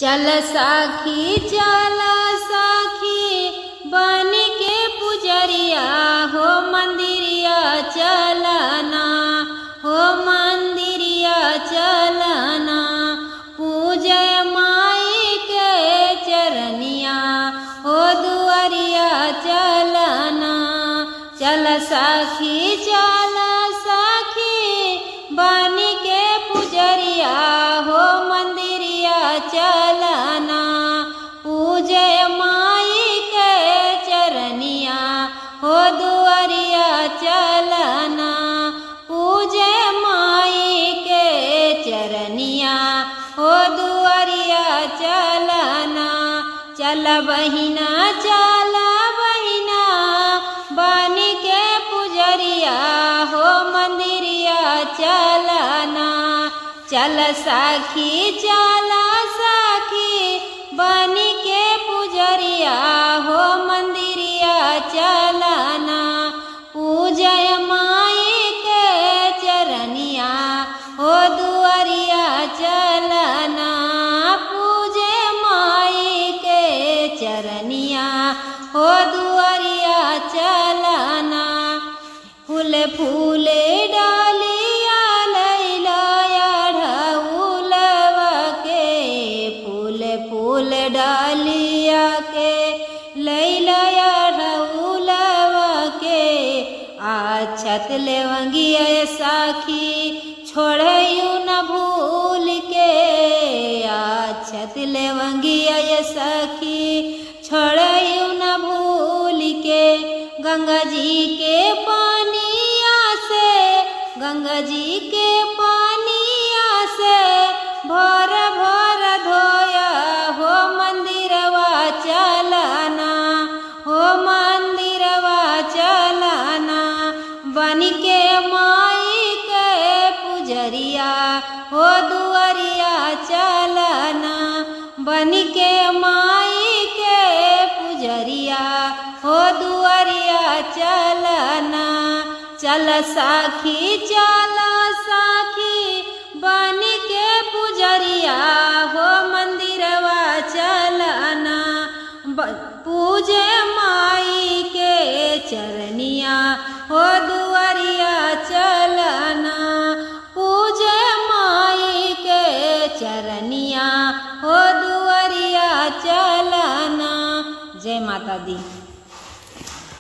चल साखी चला साखी बन के पुजरिया हो मंदिरिया चलना, हो मंदिरिया चलना। पूजे माई के चरनिया हो दुआरिया चलना। चल साखी चल साखी बन के पुजरिया हो मंदिरिया चलना। पूजे माई के चरनिया हो दुआरिया चलना। पूजे माई के चरनिया हो दुआरिया चलना। चल बहिना चल बहिना बन के पुजरिया हो मंदिरिया चलना। चल साखी चल साखी बन के पुजरिया हो मंदिरिया चलना। पूजय माई के चरनिया हो दुआरिया चलना। पूजे माई के चरनिया हो दुआरिया चलना। फूल फूल डालिया लैलाया ढउलवा के, फूल फूल डालिया के लैलाया ढउलवा के। आछत लेवंगिया साखी छोड़यू न भूल के। आछत लेवंगिया सखी छोड़यू न भूल के। गंगा जी के पानिया से, गंगा जी के पानिया से भर भर धोया हो मंदिरवा चलना, हो मंदिरवा चलना। बन के माई के पुजरिया हो दुआरिया चलना। बन के माई के पुजरिया हो दुआरिया चलना। चल साखी चल साखी बन के पुजरिया हो मंदिरवा चलना। पूजे माई के चरनिया हो दुआरिया चलना। पूजे माई के चरनिया हो दुआरिया चलना। जय माता दी।